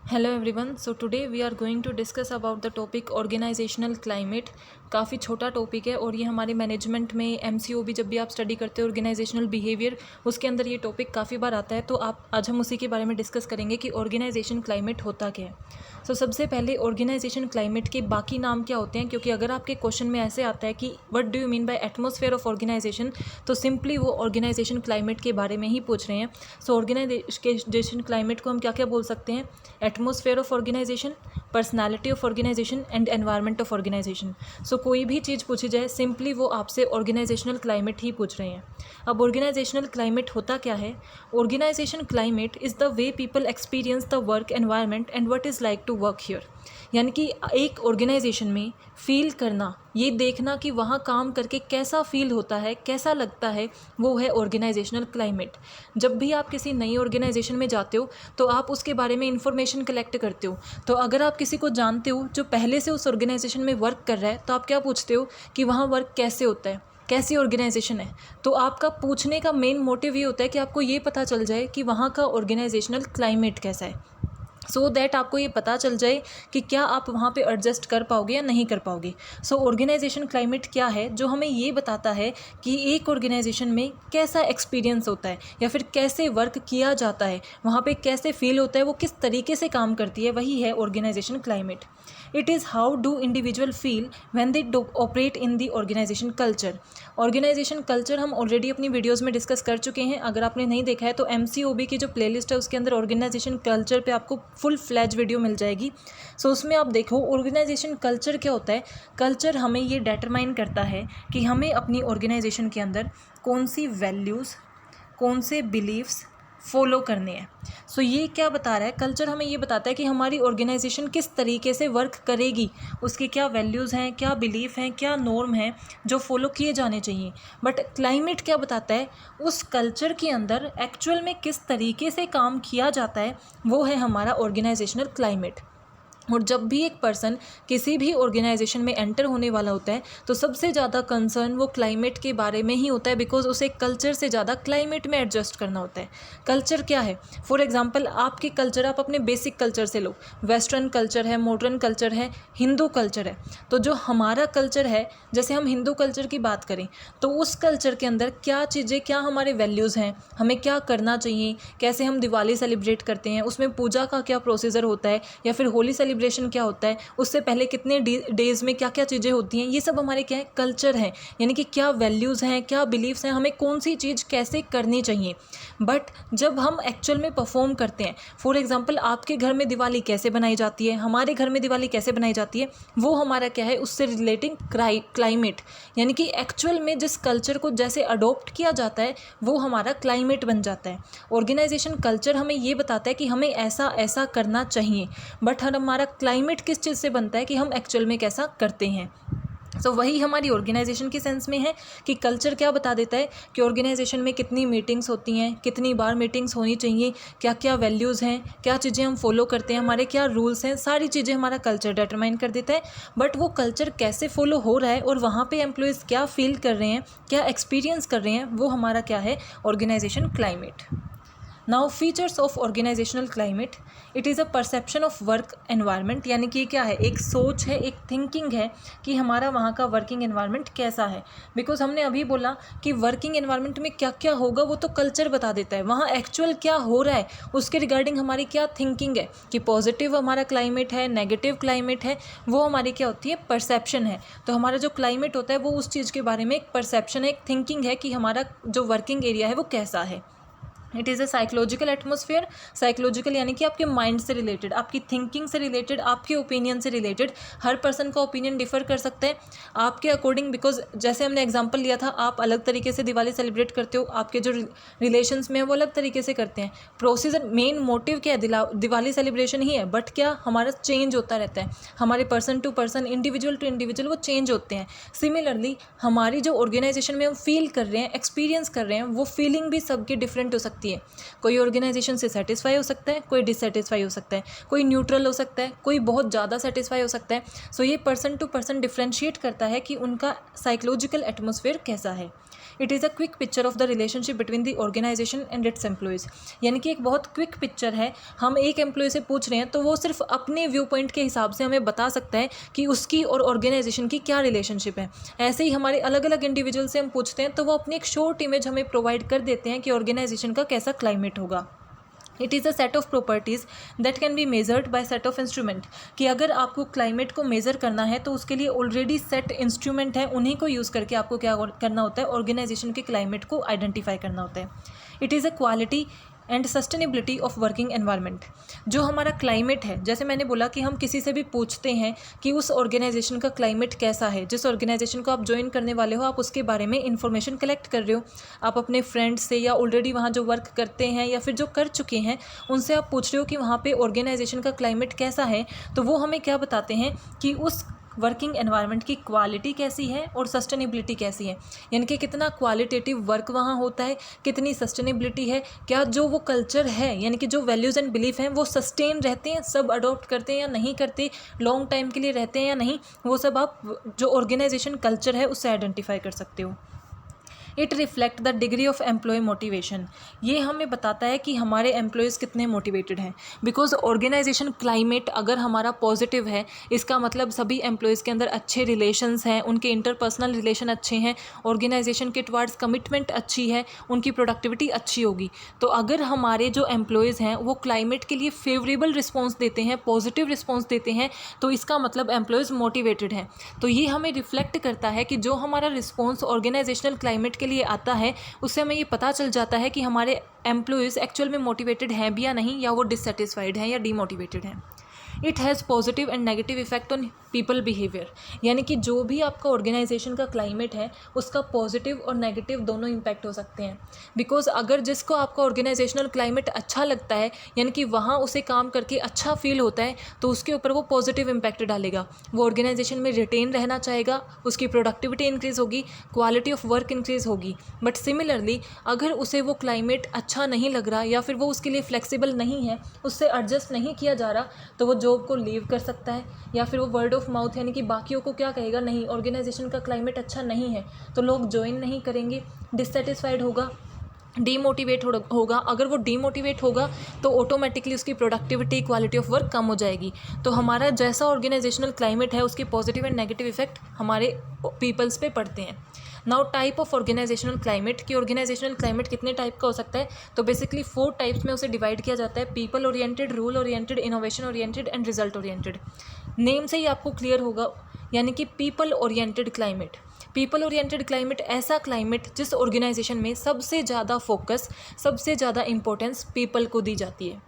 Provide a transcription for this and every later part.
Hello everyone. So today we are going to discuss about the topic organizational climate. काफ़ी छोटा topic है और ये हमारे मैनेजमेंट में MCO भी जब भी आप स्टडी करते हो ऑर्गेनाइजेशनल बिहेवियर उसके अंदर ये टॉपिक काफ़ी बार आता है। तो आप आज हम उसी के बारे में डिस्कस करेंगे कि ऑर्गेनाइजेशन क्लाइमेट होता क्या है। सबसे पहले ऑर्गेनाइजेशन क्लाइमेट के बाकी नाम क्या होते हैं, क्योंकि अगर आपके क्वेश्चन में ऐसे आता है कि what do you mean by atmosphere of organisation, तो सिंपली वो ऑर्गेनाइजेशन क्लाइमेट के बारे में ही पूछ रहे हैं। ऑर्गेनाइजेशन क्लाइमेट को हम क्या क्या बोल सकते हैं? Atmosphere of organisation, personality of organisation and environment of organisation. कोई भी चीज़ पूछी जाए सिंपली वो आपसे ऑर्गेनाइजेशनल क्लाइमेट ही पूछ रहे हैं। अब ऑर्गेनाइजेशनल क्लाइमेट होता क्या है? Organisation climate is the way people experience the work environment and what is like to work here. यानी कि एक ऑर्गेनाइजेशन में फील करना, ये देखना कि वहाँ काम करके कैसा फील होता है, कैसा लगता है, वो है ऑर्गेनाइजेशनल क्लाइमेट। जब भी आप किसी नई ऑर्गेनाइजेशन में जाते हो तो आप उसके बारे में इंफॉर्मेशन कलेक्ट करते हो। तो अगर आप किसी को जानते हो जो पहले से उस ऑर्गेनाइजेशन में वर्क कर रहा है, तो आप क्या पूछते हो कि वहाँ वर्क कैसे होता है, कैसी ऑर्गेनाइजेशन है। तो आपका पूछने का मेन मोटिव ये होता है कि आपको ये पता चल जाए कि वहाँ का ऑर्गेनाइजेशनल क्लाइमेट कैसा है, सो दैट आपको ये पता चल जाए कि क्या आप वहाँ पे एडजस्ट कर पाओगे या नहीं कर पाओगे। ऑर्गेनाइजेशन क्लाइमेट क्या है? जो हमें ये बताता है कि एक ऑर्गेनाइजेशन में कैसा एक्सपीरियंस होता है या फिर कैसे वर्क किया जाता है, वहाँ पे कैसे फील होता है, वो किस तरीके से काम करती है, वही है organisation climate. It is how do individual feel when they operate in the organisation culture. Organisation culture हम ऑलरेडी अपनी वीडियोज़ में डिस्कस कर चुके हैं। अगर आपने नहीं देखा है तो MCOB की जो प्लेलिस्ट है उसके अंदर ऑर्गेनाइजेशन कल्चर पे आपको फुल फ्लैज वीडियो मिल जाएगी। उसमें आप देखो ऑर्गेनाइजेशन कल्चर क्या होता है। कल्चर हमें ये डिटरमाइन करता है कि हमें अपनी ऑर्गेनाइजेशन के अंदर कौन सी वैल्यूज़, कौन से बिलीव्स फॉलो करने हैं। ये क्या बता रहा है? कल्चर हमें ये बताता है कि हमारी ऑर्गेनाइजेशन किस तरीके से वर्क करेगी, उसके क्या वैल्यूज़ हैं, क्या बिलीफ हैं, क्या नॉर्म हैं जो फॉलो किए जाने चाहिए। बट क्लाइमेट क्या बताता है? उस कल्चर के अंदर एक्चुअल में किस तरीके से काम किया जाता है, वो है हमारा ऑर्गेनाइजेशनल क्लाइमेट। और जब भी एक पर्सन किसी भी ऑर्गेनाइजेशन में एंटर होने वाला होता है तो सबसे ज़्यादा कंसर्न वो क्लाइमेट के बारे में ही होता है, बिकॉज उसे कल्चर से ज़्यादा क्लाइमेट में एडजस्ट करना होता है। कल्चर क्या है? फॉर एग्जांपल आपके कल्चर, आप अपने बेसिक कल्चर से लो। वेस्टर्न कल्चर है, मॉडर्न कल्चर है, हिंदू कल्चर है। तो जो हमारा कल्चर है, जैसे हम हिंदू कल्चर की बात करें तो उस कल्चर के अंदर क्या चीज़ें, क्या हमारे वैल्यूज़ हैं, हमें क्या करना चाहिए, कैसे हम दिवाली सेलिब्रेट करते हैं, उसमें पूजा का क्या प्रोसीजर होता है, या फिर होली सेलिब्रेशन क्या होता है, उससे पहले कितने डेज़ में क्या क्या चीज़ें होती हैं, ये सब हमारे क्या है? कल्चर हैं। यानी कि क्या वैल्यूज़ हैं, क्या बिलीव्स हैं, हमें कौन सी चीज़ कैसे करनी चाहिए। बट जब हम एक्चुअल में परफॉर्म करते हैं, फॉर एग्जांपल आपके घर में दिवाली कैसे बनाई जाती है, हमारे घर में दिवाली कैसे बनाई जाती है, वो हमारा क्या है? उससे रिलेटिंग क्लाइमेट, यानी कि एक्चुअल में जिस कल्चर को जैसे अडोप्ट किया जाता है वो हमारा क्लाइमेट बन जाता है। ऑर्गेनाइजेशन कल्चर हमें ये बताता है कि हमें ऐसा ऐसा करना चाहिए, बट हमारा क्लाइमेट किस चीज़ से बनता है कि हम एक्चुअल में कैसा करते हैं। वही हमारी ऑर्गेनाइजेशन के सेंस में है कि कल्चर क्या बता देता है कि ऑर्गेनाइजेशन में कितनी मीटिंग्स होती हैं, कितनी बार मीटिंग्स होनी चाहिए, क्या क्या वैल्यूज़ हैं, क्या चीज़ें हम फॉलो करते हैं, हमारे क्या रूल्स हैं, सारी चीज़ें हमारा कल्चर डिटरमाइन कर देता है। बट वो कल्चर कैसे फॉलो हो रहा है और वहाँ पे एम्प्लॉयज़ क्या फील कर रहे हैं, क्या एक्सपीरियंस कर रहे हैं, वो हमारा क्या है? Organisation climate. Now features of organisational climate, it is a perception of work environment. यानी कि क्या है? एक सोच है, एक थिंकिंग है कि हमारा वहाँ का वर्किंग एनवायरनमेंट कैसा है। बिकॉज हमने अभी बोला कि वर्किंग एनवायरनमेंट में क्या क्या होगा वो तो कल्चर बता देता है, वहाँ एक्चुअल क्या हो रहा है उसके रिगार्डिंग हमारी क्या थिंकिंग है कि पॉजिटिव हमारा क्लाइमेट है, नेगेटिव क्लाइमेट है, वो हमारी क्या होती है? परसेप्शन है। तो हमारा जो क्लाइमेट होता है वो उस चीज़ के बारे में एक परसेप्शन है, एक थिंकिंग है कि हमारा जो वर्किंग एरिया है वो कैसा है। It is a psychological atmosphere. Psychological यानी कि आपके माइंड से रिलेटेड, आपकी थिंकिंग से रिलेटेड, आपके ओपिनियन से रिलेटेड। हर पर्सन का ओपिनियन डिफर कर सकता है आपके अकॉर्डिंग, बिकॉज जैसे हमने एग्जांपल लिया था, आप अलग तरीके से दिवाली सेलिब्रेट करते हो, आपके जो रिलेशंस में है वो अलग तरीके से करते हैं। प्रोसीजर, मेन मोटिव क्या है? दिवाली सेलिब्रेशन ही है, बट क्या हमारा चेंज होता रहता है, हमारे person to person, individual to individual वो चेंज होते हैं। सिमिलरली हमारी जो ऑर्गेनाइजेशन में हम फील कर रहे हैं, एक्सपीरियंस कर रहे हैं, वो फीलिंग भी सबकी डिफरेंट हो सकती है। कोई ऑर्गेनाइजेशन से सेटिस्फाई हो सकता है, कोई डिससेटिस्फाई हो सकता है, कोई न्यूट्रल हो सकता है, कोई बहुत ज़्यादा सेटिस्फाई हो सकता है। ये पर्सन टू पर्सन डिफ्रेंशिएट करता है कि उनका साइकोलॉजिकल एटमॉस्फेयर कैसा है। It is a quick picture of the relationship between the organisation and its employees. यानी कि एक बहुत क्विक पिक्चर है, हम एक एम्प्लॉय से पूछ रहे हैं तो वो सिर्फ अपने व्यू पॉइंट के हिसाब से हमें बता सकता है कि उसकी और ऑर्गेनाइजेशन की क्या रिलेशनशिप है। ऐसे ही हमारे अलग अलग इंडिविजुअल से हम पूछते हैं तो वो अपनी एक शॉर्ट इमेज हमें प्रोवाइड कर देते हैं कि ऑर्गेनाइजेशन का कैसा क्लाइमेट होगा। It is a set of properties that can be measured by set of instrument. कि अगर आपको क्लाइमेट को मेज़र करना है तो उसके लिए ऑलरेडी सेट इंस्ट्रूमेंट है, उन्हीं को यूज़ करके आपको क्या करना होता है, ऑर्गेनाइजेशन के क्लाइमेट को आइडेंटिफाई करना होता है। It is a quality and sustainability of working environment. जो हमारा क्लाइमेट है, जैसे मैंने बोला कि हम किसी से भी पूछते हैं कि उस ऑर्गेनाइजेशन का क्लाइमेट कैसा है, जिस ऑर्गेनाइजेशन को आप ज्वाइन करने वाले हो आप उसके बारे में इंफॉर्मेशन कलेक्ट कर रहे हो, आप अपने फ्रेंड्स से या ऑलरेडी वहाँ जो वर्क करते हैं या फिर जो कर चुके हैं उनसे आप पूछ रहे हो कि वहाँ पे ऑर्गेनाइजेशन का क्लाइमेट कैसा है, तो वो हमें क्या बताते हैं कि उस वर्किंग एनवायरनमेंट की क्वालिटी कैसी है और सस्टेनेबिलिटी कैसी है। यानी कि कितना क्वालिटेटिव वर्क वहाँ होता है, कितनी सस्टेनेबिलिटी है, क्या जो वो कल्चर है यानी कि जो वैल्यूज़ एंड बिलीफ हैं वो सस्टेन रहते हैं, सब अडॉप्ट करते हैं या नहीं करते, लॉन्ग टाइम के लिए रहते हैं या नहीं, वो सब आप जो ऑर्गेनाइजेशन कल्चर है उससे आइडेंटिफाई कर सकते हो। It reflect the degree of employee motivation. ये हमें बताता है कि हमारे एम्प्लॉयज़ कितने मोटिवेटेड हैं। बिकॉज ऑर्गेनाइजेशन क्लाइमेट अगर हमारा पॉजिटिव है, इसका मतलब सभी एम्प्लॉयज़ के अंदर अच्छे रिलेशंस हैं, उनके इंटरपर्सनल रिलेशन अच्छे हैं, ऑर्गेनाइजेशन के टुवार्ड्स कमिटमेंट अच्छी है, उनकी प्रोडक्टिविटी अच्छी होगी। तो अगर हमारे जो एम्प्लॉयज़ हैं वो क्लाइमेट के लिए फेवरेबल रिस्पॉन्स देते हैं, पॉजिटिव रिस्पॉन्स देते हैं, तो इसका मतलब एम्प्लॉयज़ मोटिवेटेड हैं। तो ये हमें रिफ्लेक्ट करता है कि जो हमारा रिस्पॉन्स ऑर्गेनाइजेशनल क्लाइमेट के लिए आता है उससे हमें ये पता चल जाता है कि हमारे एम्प्लॉयज़ एक्चुअल में मोटिवेटेड हैं भी या नहीं, या वो डिससेटिस्फाइड हैं या डीमोटिवेटेड हैं। It has positive and negative effect on people behaviour. यानी कि जो भी आपका ऑर्गेनाइजेशन का क्लाइमेट है उसका पॉजिटिव और नेगेटिव दोनों इम्पैक्ट हो सकते हैं। बिकॉज अगर जिसको आपका ऑर्गेनाइजेशनल क्लाइमेट अच्छा लगता है यानी कि वहाँ उसे काम करके अच्छा फील होता है तो उसके ऊपर वो पॉजिटिव इम्पैक्ट डालेगा, वो ऑर्गेनाइजेशन में रिटेन रहना चाहेगा, उसकी प्रोडक्टिविटी इंक्रीज़ होगी, क्वालिटी ऑफ वर्क इंक्रीज़ होगी। बट सिमिलरली अगर उसे वो क्लाइमेट अच्छा नहीं लग रहा या फिर वो उसके लिए फ्लेक्सिबल नहीं है, उससे एडजस्ट नहीं किया जा रहा, तो वो जॉब को लीव कर सकता है या फिर वो वर्ड ऑफ माउथ यानी कि बाकियों को क्या कहेगा, नहीं ऑर्गेनाइजेशन का क्लाइमेट अच्छा नहीं है, तो लोग ज्वाइन नहीं करेंगे, डिससेटिस्फाइड होगा, डीमोटिवेट होगा। अगर वो डीमोटिवेट होगा तो ऑटोमेटिकली उसकी प्रोडक्टिविटी, क्वालिटी ऑफ वर्क कम हो जाएगी। तो हमारा जैसा ऑर्गेनाइजेशनल क्लाइमेट है उसके पॉजिटिव एंड नेगेटिव इफेक्ट हमारे पीपल्स पे पड़ते हैं। Now type of organisational climate, कि ऑर्गेनाइजेशनल क्लाइमेट कितने टाइप का हो सकता है, तो बेसिकली 4 टाइप्स में उसे डिवाइड किया जाता है: people oriented, rule oriented, innovation oriented and result oriented. Name से ही आपको क्लियर होगा, यानी कि people oriented climate. People oriented climate ऐसा क्लाइमेट जिस ऑर्गेनाइजेशन में सबसे ज़्यादा फोकस, सबसे ज़्यादा इंपॉर्टेंस पीपल को दी जाती है।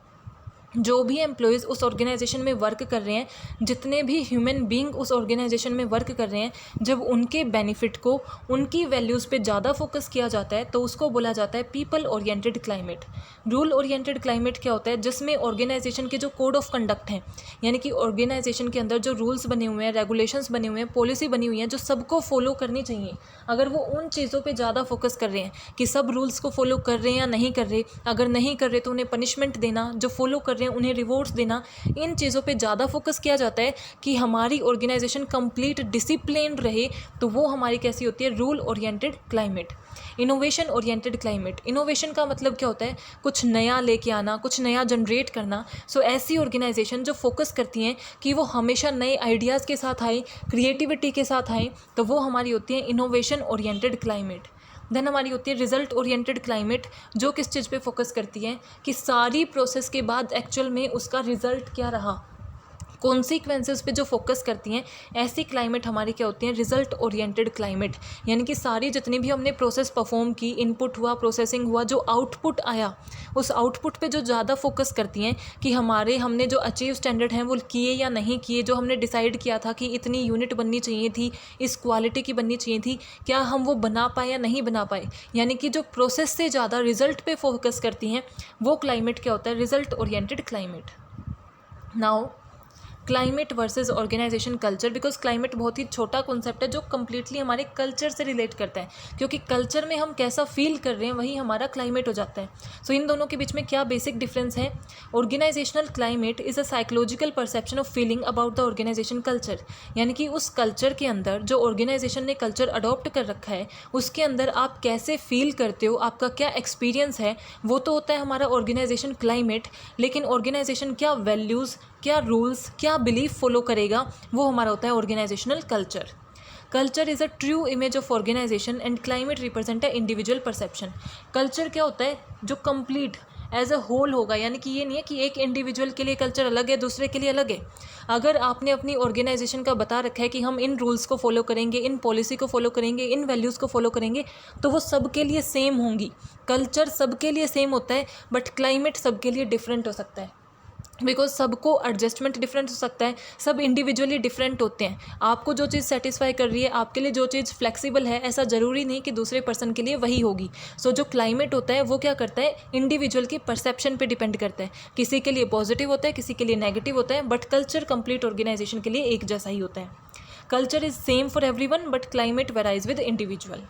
जो भी एम्प्लॉयज़ उस ऑर्गेनाइजेशन में वर्क कर रहे हैं, जितने भी ह्यूमन बीइंग उस ऑर्गेनाइजेशन में वर्क कर रहे हैं, जब उनके बेनिफिट को, उनकी वैल्यूज़ पे ज़्यादा फोकस किया जाता है तो उसको बोला जाता है people oriented climate. Rule oriented climate क्या होता है, जिसमें ऑर्गेनाइजेशन के जो कोड ऑफ कंडक्ट हैं, यानी कि ऑर्गेनाइजेशन के अंदर जो रूल्स बने हुए हैं, रेगुलेशंस बने हुए हैं, पॉलिसी बनी हुई है जो सबको फॉलो करनी चाहिए, अगर वो उन चीज़ों पे ज़्यादा फोकस कर रहे हैं कि सब रूल्स को फॉलो कर रहे हैं या नहीं कर रहे, अगर नहीं कर रहे तो उन्हें पनिशमेंट देना, जो फॉलो कर रहे हैं उन्हें रिवॉर्ड्स देना, इन चीज़ों पे ज़्यादा फोकस किया जाता है कि हमारी ऑर्गेनाइजेशन कंप्लीट डिसिप्लिन्ड रहे, तो वो हमारी कैसी होती है, rule oriented climate. Innovation oriented climate, innovation का मतलब क्या होता है, कुछ नया लेके आना, कुछ नया जनरेट करना। सो ऐसी ऑर्गेनाइजेशन जो फोकस करती हैं कि वो हमेशा नए आइडियाज़ के साथ आए, क्रिएटिविटी के साथ आए, तो वो हमारी होती है इनोवेशन ओरिएंटेड क्लाइमेट। देन हमारी होती है रिजल्ट ओरिएंटेड क्लाइमेट, जो किस चीज़ पे फोकस करती है कि सारी प्रोसेस के बाद एक्चुअल में उसका रिजल्ट क्या रहा, कॉन्सिक्वेंसेस पे जो फोकस करती हैं। ऐसी क्लाइमेट हमारी क्या होती है, रिजल्ट ओरिएंटेड क्लाइमेट। यानी कि सारी जितनी भी हमने प्रोसेस परफॉर्म की, इनपुट हुआ, प्रोसेसिंग हुआ, जो आउटपुट आया, उस आउटपुट पे जो ज़्यादा फोकस करती हैं कि हमने जो अचीव स्टैंडर्ड हैं वो किए या नहीं किए, जो हमने डिसाइड किया था कि इतनी यूनिट बननी चाहिए थी, इस क्वालिटी की बननी चाहिए थी, क्या हम वो बना पाए या नहीं बना पाए। यानी कि जो प्रोसेस से ज़्यादा रिजल्ट पे फोकस करती हैं वो क्लाइमेट क्या होता है, result oriented climate. Now climate versus organisation culture, because climate बहुत ही छोटा कॉन्सेप्ट है जो कम्प्लीटली हमारे कल्चर से रिलेट करता है, क्योंकि कल्चर में हम कैसा फील कर रहे हैं वही हमारा क्लाइमेट हो जाता है। सो इन दोनों के बीच में क्या बेसिक डिफरेंस है? Organisational climate is a psychological perception of feeling about the organisation culture, यानी कि उस कल्चर के अंदर जो ऑर्गेनाइजेशन ने कल्चर अडॉप्ट कर रखा है उसके अंदर आप कैसे फील करते हो, आपका क्या एक्सपीरियंस है, वो तो होता है हमारा ऑर्गेनाइजेशन क्लाइमेट। लेकिन ऑर्गेनाइजेशन क्या वैल्यूज़, क्या रूल्स, क्या बिलीफ फॉलो करेगा, वो हमारा होता है organisational culture. Culture is a true image of organisation and climate represent a individual perception. Culture क्या होता है? जो कंप्लीट एज अ होल होगा, यानी कि ये नहीं है कि एक इंडिविजुअल के लिए कल्चर अलग है, दूसरे के लिए अलग है। अगर आपने अपनी ऑर्गेनाइजेशन का बता रखा है कि हम इन रूल्स को फॉलो करेंगे, इन पॉलिसी को फॉलो करेंगे, इन वैल्यूज़ को फॉलो करेंगे, तो वो सबके लिए सेम होंगी। कल्चर सबके लिए सेम होता है, बट क्लाइमेट सबके लिए डिफरेंट हो सकता है, बिकॉज सबको एडजस्टमेंट डिफरेंट हो सकता है, सब इंडिविजुअली डिफरेंट होते हैं। आपको जो चीज़ सेटिस्फाई कर रही है, आपके लिए जो चीज़ फ्लेक्सिबल है, ऐसा ज़रूरी नहीं कि दूसरे पर्सन के लिए वही होगी। सो जो क्लाइमेट होता है वो क्या करता है? इंडिविजुअल की परसेप्शन पे डिपेंड करता है। किसी के लिए पॉजिटिव होता है, किसी के लिए नेगेटिव होता है, बट कल्चर कंप्लीट ऑर्गेनाइजेशन के लिए एक जैसा ही होता है। Culture is same for everyone, but climate varies with individual.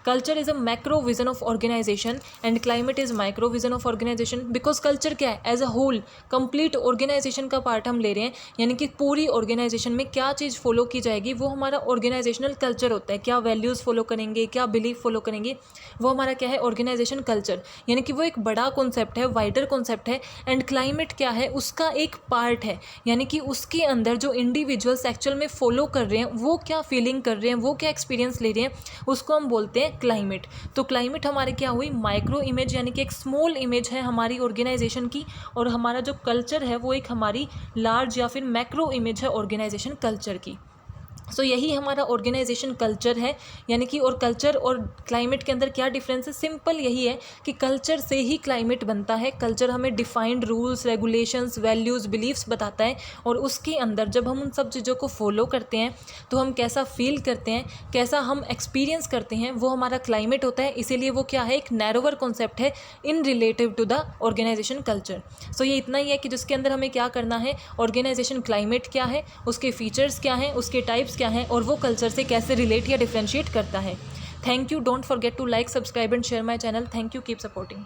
Culture is a macro vision of organisation and climate is micro vision of organisation, because culture क्या है? As a whole complete organisation का part हम ले रहे हैं, यानी कि पूरी ऑर्गेनाइजेशन में क्या चीज़ फॉलो की जाएगी वो हमारा ऑर्गेनाइजेशनल कल्चर होता है। क्या वैल्यूज़ फॉलो करेंगे, क्या बिलीफ फॉलो करेंगे, वो हमारा क्या है? Organisation culture. यानी कि वो एक बड़ा कॉन्सेप्ट है, वाइडर कॉन्सेप्ट है। एंड क्लाइमेट क्या है? उसका एक पार्ट है, यानी कि उसके अंदर जो इंडिविजुअल्स एक्चुअल में फॉलो कर रहे हैं, वो क्या फीलिंग कर रहे हैं, वो क्या एक्सपीरियंस ले रहे हैं, उसको हम बोलते हैं क्लाइमेट। तो क्लाइमेट हमारे क्या हुई? माइक्रो इमेज, यानी कि एक स्मॉल इमेज है हमारी ऑर्गेनाइजेशन की, और हमारा जो कल्चर है वो एक हमारी लार्ज या फिर मैक्रो इमेज है ऑर्गेनाइजेशन कल्चर की। सो यही हमारा ऑर्गेनाइजेशन कल्चर है। यानी कि और कल्चर और क्लाइमेट के अंदर क्या डिफरेंस है? सिंपल यही है कि कल्चर से ही क्लाइमेट बनता है। कल्चर हमें defined rules, regulations, values, believes बताता है, और उसके अंदर जब हम उन सब चीज़ों को फॉलो करते हैं तो हम कैसा फील करते हैं, कैसा हम एक्सपीरियंस करते हैं, वो हमारा क्लाइमेट होता है। इसीलिए वो क्या है? एक नैरोवर कॉन्सेप्ट है in relative to the organisation culture. So ये इतना ही है कि जिसके अंदर हमें क्या करना है, ऑर्गेनाइजेशन क्लाइमेट क्या है, उसके फीचर्स क्या हैं, उसके टाइप्स क्या है, और वो कल्चर से कैसे रिलेट या डिफरेंशिएट करता है। Thank you. Don't forget to like, subscribe and share my channel. Thank you. Keep supporting.